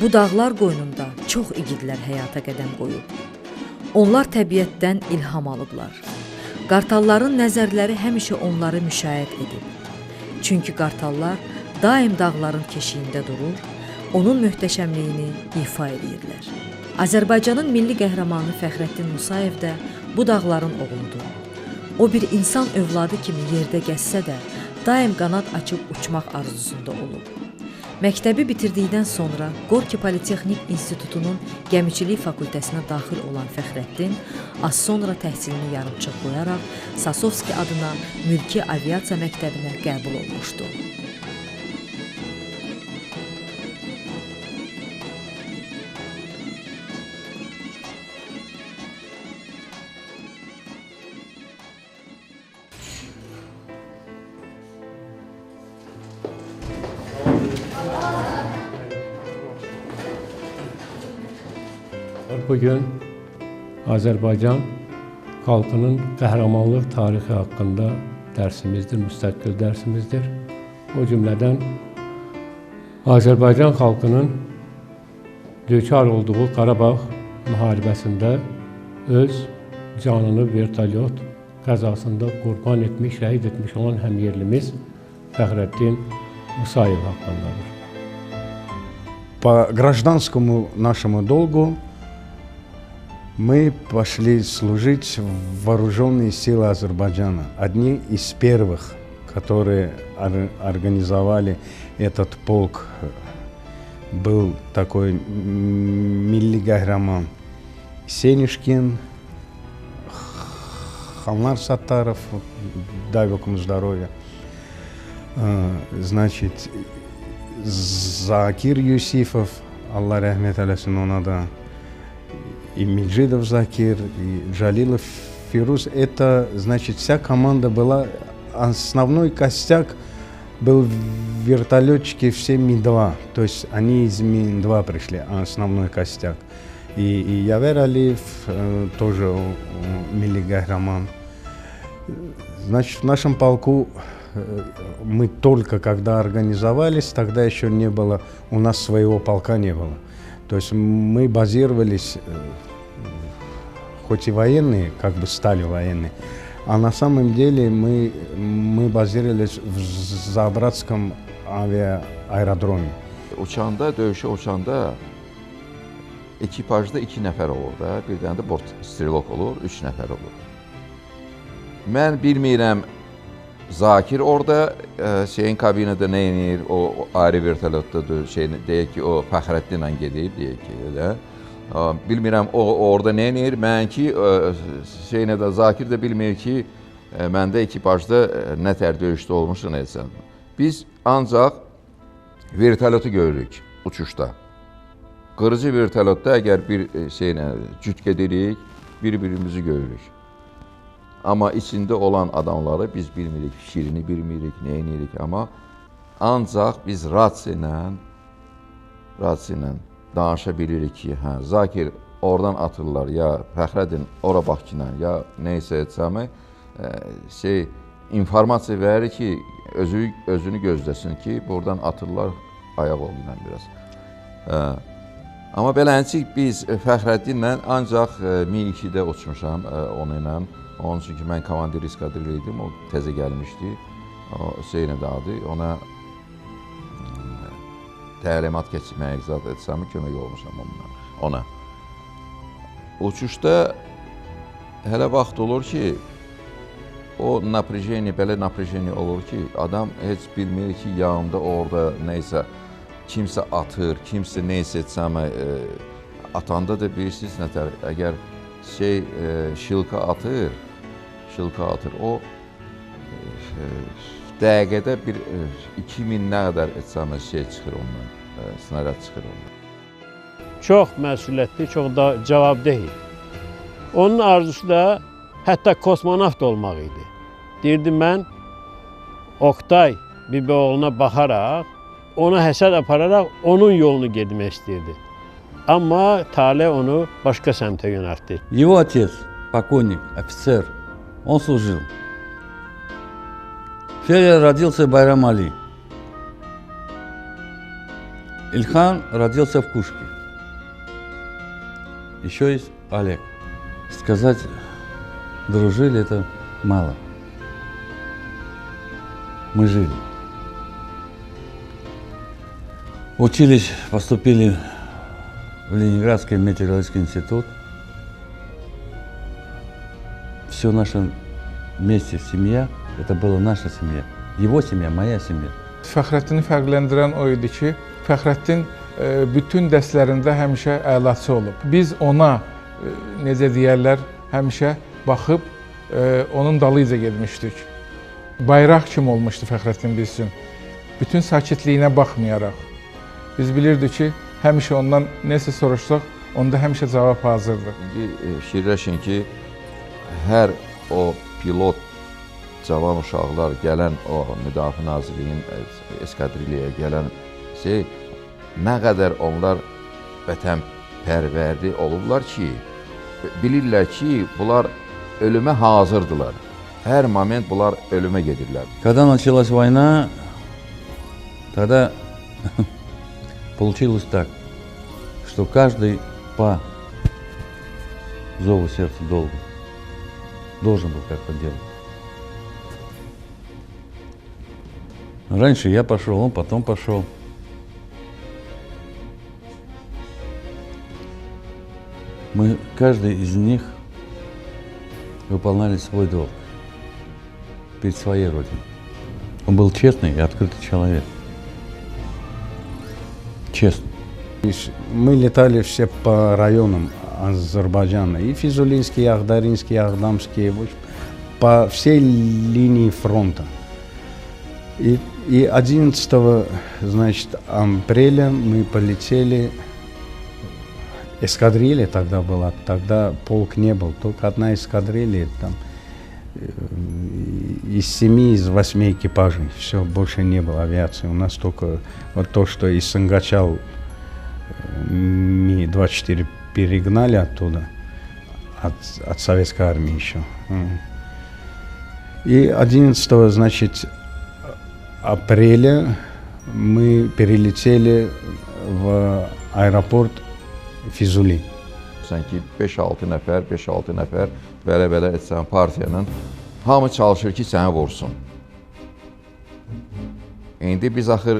Bu dağlar qoynunda çox igidlər həyata qədəm qoyub. Onlar təbiətdən ilham alıblar. Qartalların nəzərləri həmişə onları müşahidə edib. Çünki qartallar daim dağların keşiyində durur, onun möhtəşəmliyini ifa edirlər. Azərbaycanın milli qəhrəmanı Fəxrəddin Musayev də bu dağların oğludur. O bir insan övladı kimi yerdə gəzsə də, daim qanad açıb uçmaq arzusunda olub. Məktəbi bitirdikdən sonra Gorki Politexnik İnstitutunun Gəmiçilik fakültəsinə daxil olan Fəxrəddin az sonra təhsilini yarımçıq qoyaraq Sasovski adına Mülki Aviasiya Məktəbinə qəbul olmuşdu. Bugün Azərbaycan xalqının qəhrəmanlıq tarixi haqqında dərsimizdir, müstəqil dərsimizdir. O cümlədən Azərbaycan xalqının düçar olduğu Qarabağ müharibəsində öz canını vertolyot qəzasında qurban etmiş, şəhid etmiş olan həmyerlimiz Fəxrəddin Musayev haqqındadır. По гражданскому нашему долгу мы пошли служить в вооруженные силы Азербайджана. Одни из первых, которые организовали этот полк, был такой Milli Qəhrəman Сенишкин, Халнар Саттаров, дай Бог ему здоровья, значит, Закир Юсифов, Allah rəhmət eləsin ona da, и Меджидов Закир, и Джалилов Фируз. Это, значит, вся команда была, основной костяк был вертолетчики все Ми-2, то есть они из Ми-2 пришли, основной костяк. И Явер Алиев тоже Milli Qəhrəman. Значит, в нашем полку мы только когда организовались, тогда еще не было, у нас своего полка не было. То есть мы базировались, хоть и военные, как бы стали военные, а на самом деле мы базировались в Zabratskом aerodromu. Uçanda, döyüşə uçanda ekipajda 2 nəfər olur da, bir dənə də bort strilok olur, 3 nəfər olur. Mən bilmirəm, Zakir orada şeyin kabinədə nə edir, o ayrı vertolyotdadır, deyək ki, o Fəxrəddinlə gedib, deyək ki, elə. Bilmirəm, o orada nə edir, mən ki, şeyinə də, Zakir də bilmir ki, məndə ekipajda nə tər döyüşdə olmuşdu, neysə. Biz ancaq vertolyotu görürük uçuşda. Qırıcı vertolyotda əgər bir şeylə cüt gedirik, bir-birimizi görürük. Amma içində olan adamları biz bilmirik, fikrini bilmirik, nə edirik, amma ancaq biz rasiya ilə danışa bilirik ki, hə, Zakir oradan atırlar, ya Fəxrəddin ora bax ki, ya neysə etsəmi, informasiya verir ki, özünü gözləsin ki, buradan atırlar ayaq oluyla biraz. Amma belənçik biz Fəxrəddinlə ancaq Mi-2-də uçmuşam onunla. Onun üçün ki, mən komandir eskadrili idim, o təzə gəlmişdi, Hüseyin adı, ona təlimat keçməyə izad etsəm, kömək olmuşam ona. Uçuşda hələ vaxt olur ki, o naprijeni, belə naprijeni olur ki, adam heç bilmir ki, yanında orada neysə, kimsə atır, kimsə neysə etsəm, atanda da bilirsiniz nətər, əgər şilka atır, o dəqiqədə bir 2000 nə qədər etsəmə çıxır ondan, snarad çıxır ondan. Çox məsuliyyətli, çox da cavabdeh idi. Onun arzusu da hətta kosmonavt olmaq idi. Deyirdi, mən Oktay Bibioğlu'na baxaraq, ona həsəd apararaq onun yolunu gedmək istəyirdi. Amma talih onu başqa səmtə yönəltdi. Его отец, покойник, офицер, он служил. Федор родился Байрам Али. Ильхан родился в Кушке. Еще есть Олег. Сказать, дружили, это мало. Мы жили. Учились, поступили в Ленинградский метеорологический институт. Все наше вместе семья, это была наша семья. Его семья, моя семья. Fəxrəddini fərqləndirən o idi ki, Fəxrəddin bütün dərslərində həmişə əlaçı olub. Biz ona, necə deyərlər, həmişə baxıb onun dalıyca getmişdik. Bayraq kimi olmuşdu Fəxrəddin biz üçün. Bütün sakitliyinə baxmayaraq. Biz bilirdik ki, həmişə ondan nəsə soruşsaq, onda həmişə cavab hazırdır. İndi fikirləşin ki, hər o pilot cavan uşaqlar gələn o Müdafiə Nazirliyinin eskadrilliyaya gələn nə qədər onlar vətənpərvərli olublar ki, bilirlər ki, bunlar ölümə hazırdılar. Hər moment bunlar ölümə gedirlər. Когда началась война, тогда получилось так, что каждый по зову сердца должен был как-то делать. Раньше я пошел, он потом пошел. Мы, каждый из них, выполняли свой долг перед своей родиной. Он был честный и открытый человек. Честно. Мы летали все по районам Азербайджана. И Физулинский, и Ахдаринский, и Ахдамский. В общем, по всей линии фронта. И 11 значит, апреля мы полетели. Эскадрилья тогда была, тогда полк не был, только одна эскадрилья, там, из 7, из 8 экипажей, все, больше не было авиации. У нас только вот то, что из Сангачал Ми-24 перегнали оттуда, от советской армии еще. И 11, значит, апреля мы перелетели в аэропорт Füzuli. Sanki 5-6 nəfər belə etsən partiyanın hamı çalışır ki, səni vursun. İndi biz axır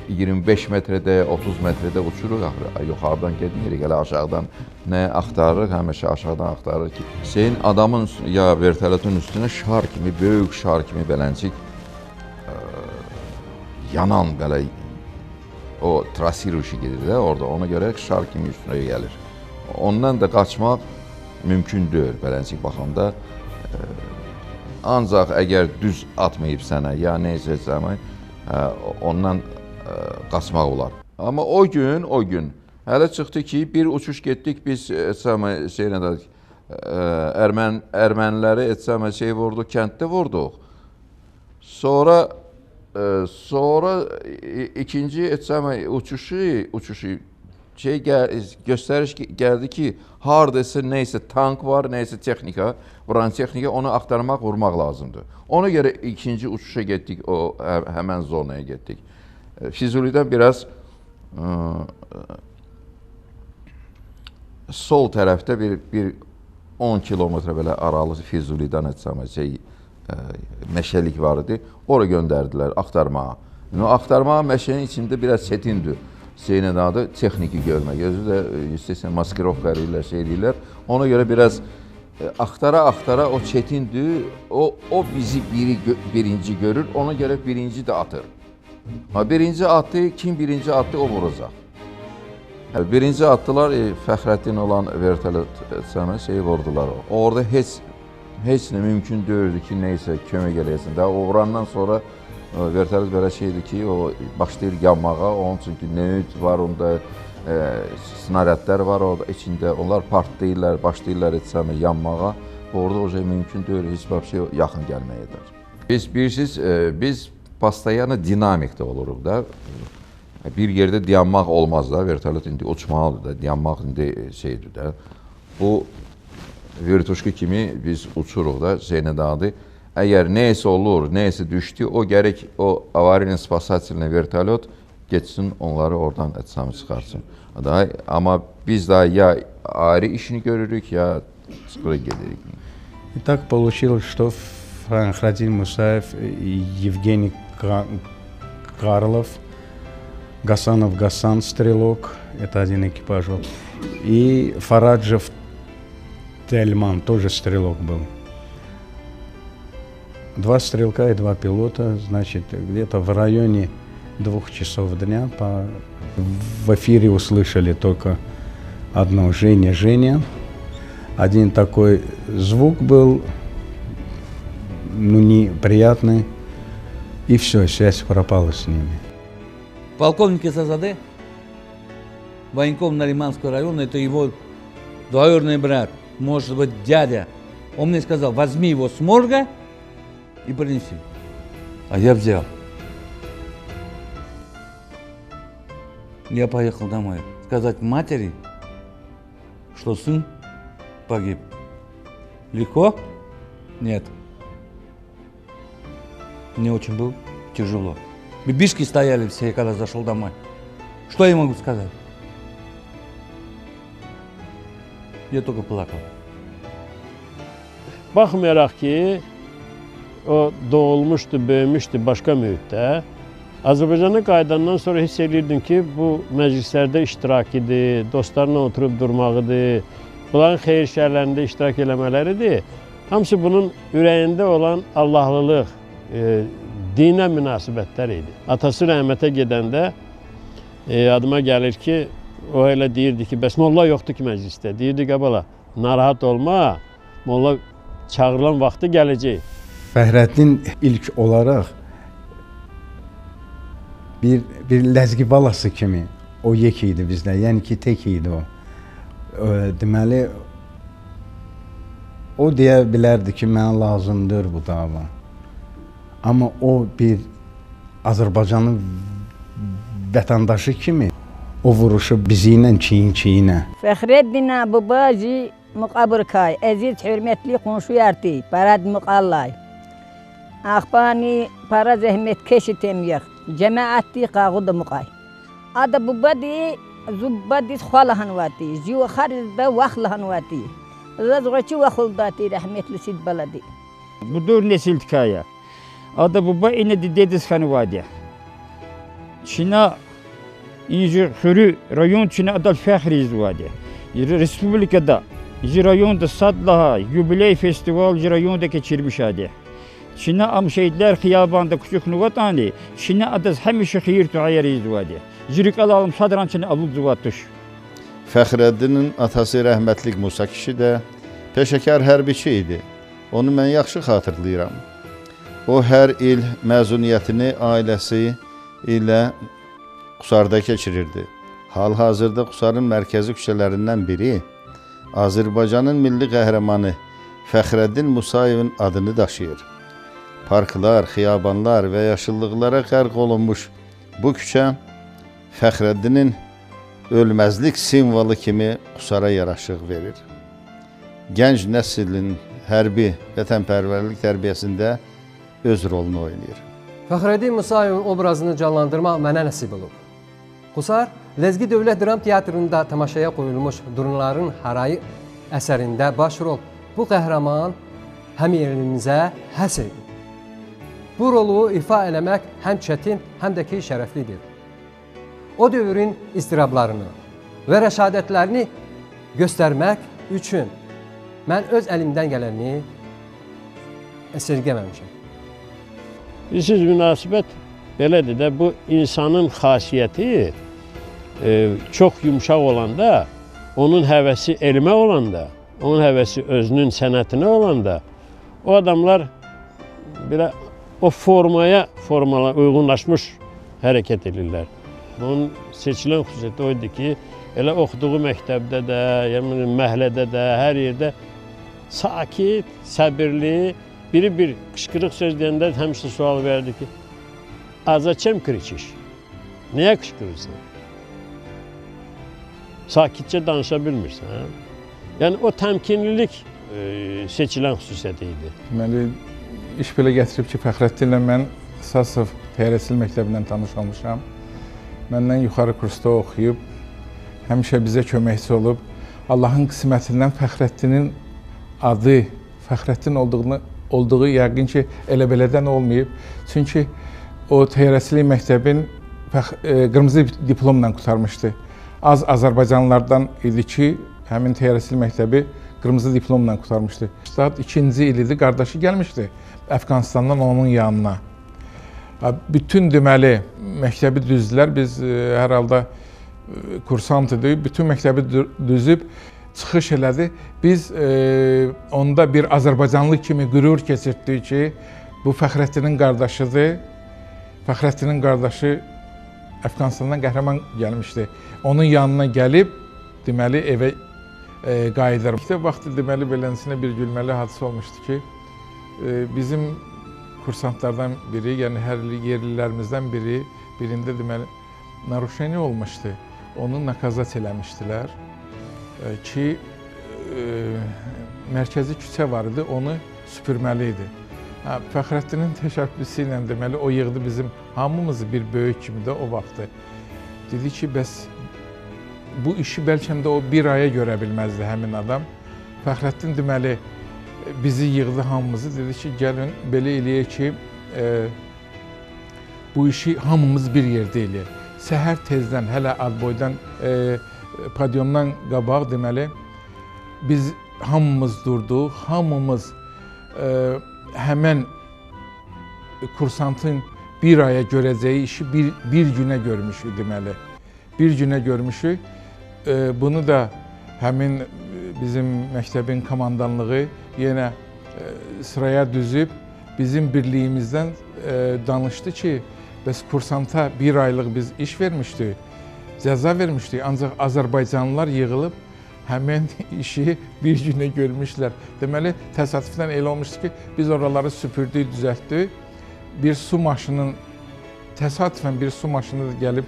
25 metrədə, 30 metrədə uçuruq axır. Yuxarıdan gedirik, elə aşağıdan nə axtarırıq, həmişə aşağıdan axtarırıq ki, senin adamın ya vertolyotun üstünə şar kimi, böyük şar kimi beləncik yanan belə o trasir ışığı gedir də orada, ona görə şar kimi üstünə gəlir. Ondan da qaçmaq mümkün deyil beləncik baxanda. Ancaq əgər düz atmayıb sənə, ya neysə zaman ondan qaçmaq olar. Amma o gün hələ çıxdı ki, bir uçuş getdik biz erməniləri vurduq, kənddə vurduq. Sonra ikinci uçuşu göstəriş gəldi ki, hardasa neysə tank var, neysə texnika, vuran texnika, onu axtarmaq, vurmaq lazımdır. Ona görə ikinci uçuşa getdik, o həmən zonaya getdik. Füzulidən biraz sol tərəfdə bir 10 kilometre belə aralı Füzulidən meşəlik var idi. Ora göndərdilər axtarmağa. Axtarmağa meşənin içində biraz çətindir. Senin adı texniki görmək. Özü də istəsən maskirovka ilə eləyirlər. Ona görə biraz axtara o çətindir. O bizi birinci görür. Ona görə birinci də atır. Birinci atdı, kim birinci atdı o vuracaq. Birinci atdılar, Fəxrəddin olan vertolyot vurdular. Orada heç nə mümkün deyildi ki, neysə kömək eləyəsin. O vurandan sonra vertolyot belə şeydir ki, o başlayır yanmağa, onun üçün ki, nöyt var onda, snaryadlar var orada içində, onlar partlayırlar, başlayırlar yanmağa. Orada o şey mümkün deyil, heç bir şey yaxın gəlməyədir. Biz bilirsiniz, biz pastayanı dinamikdə oluruq da. Bir yerdə dayanmaq olmaz da, vertolyot indi uçmalıdır da, dayanmaq indi şeydir də. Bu vertuşku kimi biz uçuruq da Zeynədadı. Əgər neysə olur, neysə düşdü, o gərək o avariya spasательный vertolyot Getsin onları oradan etsami çıxarsın. Amma biz daha ya ayrı işini görürük, ya sıkıra gelirik. И так получилось, что Фахраддин Мусаев, Евгений Карлов, Гасанов Гасан, стрелок, это один экипаж, вот, и Фараджев Тельман, тоже стрелок был. 2 стрелка и 2 пилота, значит, где-то в районе 2 часов дня в эфире услышали только одно «Женя, Женя». Один такой звук был, ну, неприятный, и все, связь пропала с ними. Полковник ССД, военком Нариманского района, это его двоюродный брат, может быть, дядя. Он мне сказал, возьми его с морга и принеси. А я взял. Я поехал домой. Сказать матери, что сын погиб. Легко? Нет. Мне очень было тяжело. Бибишки стояли все, когда зашел домой. Что я могу сказать? Я только плакал. Baxmayaraq ki, o doğulmuşdu, böyümüşdü başqa mühitdə. Azərbaycana qayıdandan sonra hiss edirdim ki, bu məclislərdə iştirak idi, dostlarla oturub durmağıdır, bunların xeyir şərlərində iştirak eləmələridir. Hamısı bunun ürəyində olan Allahlılıq, dinə münasibətlər idi. Atası rəhmətə gedəndə adıma gəlir ki, o elə deyirdi ki, bəs molla yoxdur ki məclisdə. Deyirdi ki, bala, narahat olma, molla çağırılan vaxtı gələcək. Fəxrəddin ilk olaraq bir ləzgi balası kimi o yek idi bizdə, yəni ki, tek idi o. Deməli, o deyə bilərdi ki, mənə lazımdır bu dava. Amma o bir Azərbaycanın vətəndaşı kimi o vuruşu bizi ilə çiyin-çiyinə. Fəxrəddin Əbubazi Muqabırkay, əziz hürmetli qonşu yartı, parad müqallay. Axbani para zəhmət keşit emyək, cəmaətli qağudu müqay. Adı bubadi, zubadi xalahan vati, jiv xarizdə vaxlahan vati. Razğaçı vaxuldati rəhmətli sid baladi. Budur nesil hikaye. Adı baba ine dediz xanvadi. Çina iyice xürü rayon Çina adal fəxri izvadi. Respublikada rayonda sadlaha yubiley festival rayonda geçirmiş adı. Çin'e am şehitler xiyabanda küçük nuvatani, Çin'e adız hemişe xeyir tuayar izvadi. Jirik alalım sadran Çin'e alıb zuvatış. Fəxrəddinin atası rəhmətlik Musa kişi də peşəkar hərbiçi idi. Onu mən yaxşı xatırlayıram. O hər il məzuniyyətini ailəsi ilə Qusarda keçirirdi. Hal-hazırda Qusarın mərkəzi küçələrindən biri Azərbaycanın milli qəhrəmanı Fəxrəddin Musayevin adını daşıyır. Parklar, xiyabanlar və yaşıllıqlara qərq olunmuş bu küçə Fəxrəddinin ölməzlik simvolu kimi Qusara yaraşıq verir. Gənc nəslin hərbi vətənpərvərlik tərbiyəsində öz rolunu oynayır. Fəxrəddin Musayevin obrazını canlandırmaq mənə nəsib olub. Qusar, Ləzgi Dövlət Dram Teatrında tamaşaya qoyulmuş Durnaların Harayı əsərində baş rol bu qəhrəman həm yerimizə həsr edib. Bu rolu ifa eləmək həm çətin, həm də ki şərəflidir. O dövrün istirablarını və rəşadətlərini göstərmək üçün mən öz əlimdən gələni əsirgəməmişəm. Siz münasibət belədir də, bu insanın xasiyyəti çox yumşaq olanda, onun həvəsi elmə olanda, onun həvəsi özünün sənətinə olanda, o adamlar belə o formaya uyğunlaşmış hərəkət edirlər. Onun seçilən xüsusiyyəti o idi ki, elə oxuduğu məktəbdə də, yəni məhəllədə də, hər yerdə sakit, səbirli, biri bir qışqırıq söz deyəndə həmişə sual verdi ki, "Azaçəm kriçiş? Nəyə qışqırırsan? Sakitcə danışa bilmirsən." Yəni o təmkinlilik seçilən xüsusiyyəti idi. Deməli, iş belə gətirib ki, Fəxrəddinlə mən Sasov Təyyarəçilik məktəbindən tanış olmuşam. məndən yuxarı kursda oxuyub, həmişə bizə köməkçi olub. Allahın qismətindən Fəxrəddinin adı Fəxrəddin olduğu yəqin ki, elə belədən olmayıb. Çünki o təyyarəçilik məktəbin qırmızı diplomla qurtarmışdı. Az Azərbaycanlılardan idi ki, həmin təyyarəçilik məktəbi qırmızı diplomla qurtarmışdı. Saat 2-ci il idi, qardaşı gəlmişdi Əfqanistandan onun yanına. Bütün deməli məktəbi düzdülər. Biz hər halda kursant idik. Bütün məktəbi düzüb çıxış elədi. Biz onda bir Azərbaycanlı kimi qürur keçirtdik ki, bu Fəxrəddinin qardaşıdır. Fəxrəddinin qardaşı Əfqanistandan qəhrəman gəlmişdi. Onun yanına gəlib, deməli, evə qayıdır. İşte vaxtı deməli, beləsinə bir gülməli hadisə olmuşdu ki, bizim kursantlardan biri, yəni hər yerlilərimizdən biri, birində deməli, narusheniya olmuşdu. Onu nakazat eləmişdilər ki, mərkəzi küçə var idi, onu süpürməli idi. Fəxrəddinin təşəbbüsü ilə deməli, o yığdı bizim hamımızı bir böyük kimi də o vaxtı. Dedi ki, bəs bu işi bəlkə də o bir aya görə bilməzdi həmin adam. Fəxrəddin deməli, bizi yığdı hamımızı, dedi ki, gəlin belə eləyək ki, bu işi hamımız bir yerdə eləyək. Səhər tezdən, hələ Adboydan, padyondan qabaq deməli, biz hamımız durduq, hamımız həmən kursantın bir aya görəcəyi işi bir günə görmüşük deməli. Bir günə görmüşük. Bunu da həmin bizim məktəbin komandanlığı yenə sıraya düzüb bizim birliyimizdən danışdı ki, bəs kursanta bir aylıq biz iş vermişdik, cəza vermişdik, ancaq Azərbaycanlılar yığılıb həmin işi bir günə görmüşlər. Deməli, təsadüfdən elə olmuşdu ki, biz oraları süpürdük, düzəltdik. Bir su maşının, təsadüfən bir su maşını gəlib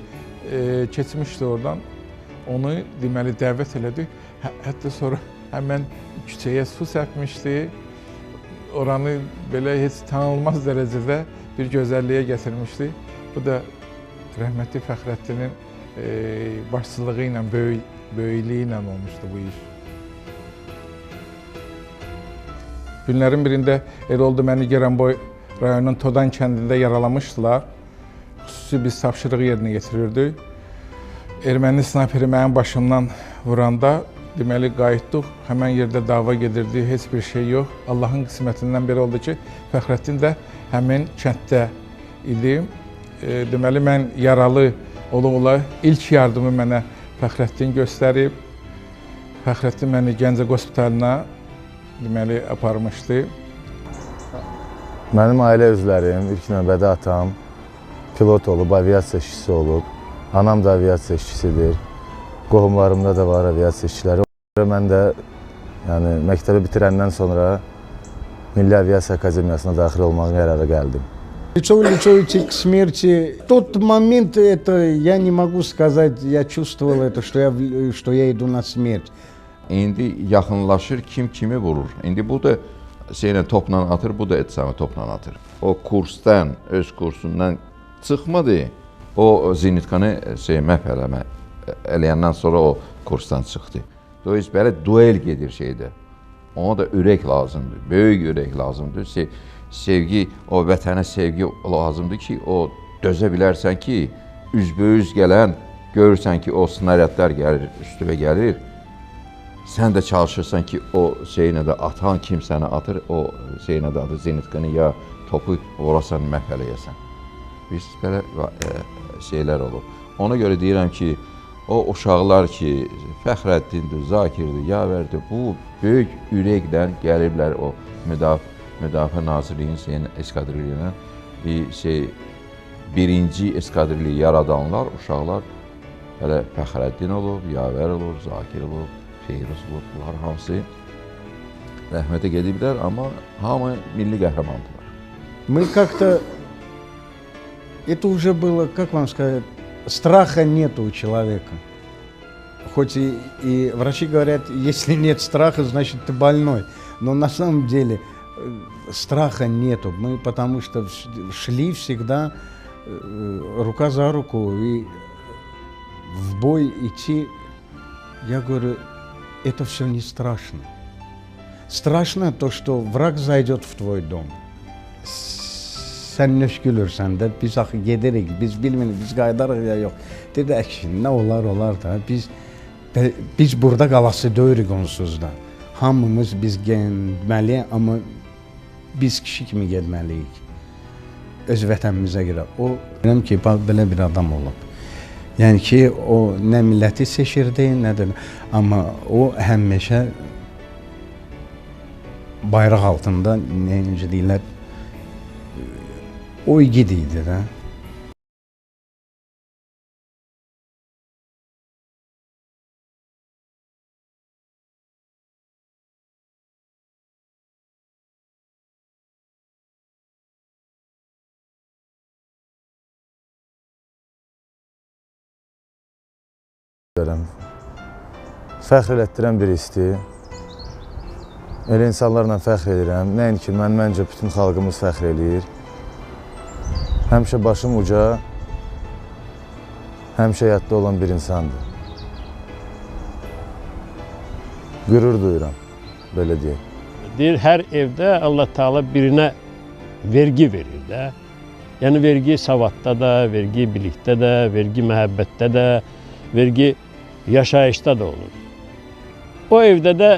keçmişdi oradan. Onu deməli dəvət elədik. Hətta sonra həmən küçəyə su səpmişdi. Oranı belə heç tanınılmaz dərəcədə bir gözəlliyə gətirmişdi. Bu da rəhmətli Fəxrəddinin başçılığı ilə, böyüklüyü ilə olmuşdu bu iş. Günlərin birində elə oldu, məni Gəranboy rayonunun Todan kəndində yaralamışdılar. Xüsusi biz tapşırığı yerinə yetirirdik. Erməni snayperi mənim başımdan vuranda deməli qayıtdıq. Həmən yerdə dava gedirdi, heç bir şey yox. Allahın qismətindən belə oldu ki, Fəxrəddin də həmin kənddə idi. Deməli, mən yaralı ola-ola ilk yardımı mənə Fəxrəddin göstərib. Fəxrəddin məni Gəncə Hospitalına deməli aparmışdı. Mənim ailə üzvlərim, ilk növbədə atam pilot olub, aviasiya işçisi olub. Anam da aviasiya işçisidir. Qohumlarımda da var aviasiya işçiləri. Mən də yəni, məktəbi bitirəndən sonra Milli Aviasiya Akademiyasına daxil olmağa qərara gəldim. Лицо в лицо идти к смерти. В тот момент это я не могу сказать, я чувствовал это, что я иду на смерть. İndi yaxınlaşır, kim kimi vurur. İndi bu da şeylə topla atır, bu da etsamı topla atır. O kursdan, öz kursundan çıxmadı. O zinitkanı məhv eləyəndən sonra o kursdan çıxdı. Dolayısıyla belə duel gedir şeydə. Ona da ürək lazımdır, böyük ürək lazımdır. Sevgi, o vətənə sevgi lazımdır ki, o dözə bilərsən ki, üzbəüz gələn, görürsən ki, o snaryadlar gəlir, üstüvə gəlir. Sən də çalışırsan ki, o şeyinə də atan kimsəni atır, o şeyinə də adı zinitkanı ya topu vurasan, məhv eləyəsən. Biz belə şeylər olur. Ona görə deyirəm ki, o uşaqlar ki, Fəxrəddindir, Zakirdir, Yavərdir, bu böyük ürəkdən gəliblər o Müdafiə Nazirliyinin eskadriliyinə birinci eskadriliyi yaradanlar, uşaqlar belə Fəxrəddin olub, Yavər olub, Zakir olub, Feyruz olub, bunlar hamısı rəhmətə gediblər, amma hamı milli qəhrəmandılar. Мы как-то, это уже было, как вам сказать, страха нету у человека. Хоть и врачи говорят, если нет страха, значит ты больной. Но на самом деле страха нету. Мы потому что шли всегда рука за руку. И в бой идти, я говорю, это все не страшно. Страшно то, что враг зайдет в твой dom. Sen nöşkülürsən də, biz axı gedirik, biz bilmirik, biz qayıdarıq ya yox. Dedi, əksi, nə olar, olar da. Biz burada qalası döyürük onsuz da. Hamımız biz getməliyik, amma biz kişi kimi getməliyik. Öz vətənimizə görə. O, biləm ki, bax, belə bir adam olub. Yəni ki, o nə milləti seçirdi, nə də, amma o həmişə bayraq altında, necə deyirlər, o igid idi də. Fəxr elətdirən bir histir. Elə insanlarla fəxr edirəm. Nəinki mən, məncə bütün xalqımız fəxr eləyir. Həmişə başım uca, həmişə yadda olan bir insandır. Qürur duyuram, belə deyək. Deyir, hər evdə Allah Teala birinə vergi verir də. Yəni vergi savadda da, vergi bilikdə də, vergi məhəbbətdə də, vergi yaşayışda da olur. O evdə də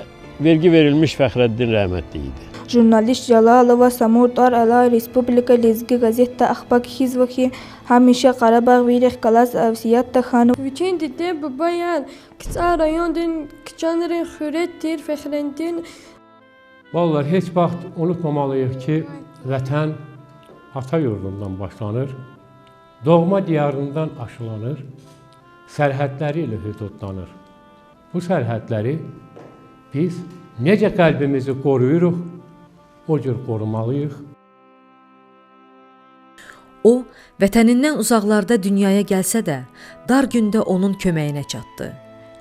vergi verilmiş Fəxrəddin rəhmətli idi. Jurnalist Jalalova Samurdar Alay Respublika Lezgi Gazeta Akhbak Hizvaki Hamisha Qarabağ Virih Kalas Avsiyat Takhanı. Bütün dedi babayan kısa rayondan küçanların xürətdir Fəxrəddin. Vallahi heç vaxt unutmamalıyıq ki, vətən ata yurdundan başlanır, doğma diyarından aşılanır, sərhədləri ilə hüdudlanır. Bu sərhədləri biz necə qəlbimizi qoruyuruq, o cür qorumalıyıq. O, vətənindən uzaqlarda dünyaya gəlsə də, dar gündə onun köməyinə çatdı.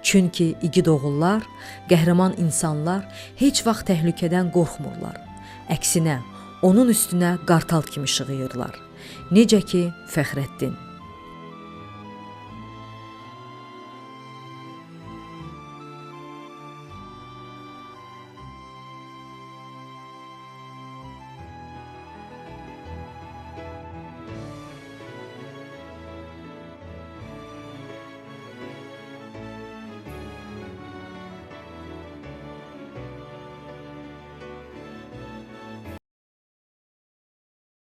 Çünki igid oğullar, qəhrəman insanlar heç vaxt təhlükədən qorxmurlar. Əksinə, onun üstünə qartal kimi şığıyırlar. Necə ki, Fəxrəddin.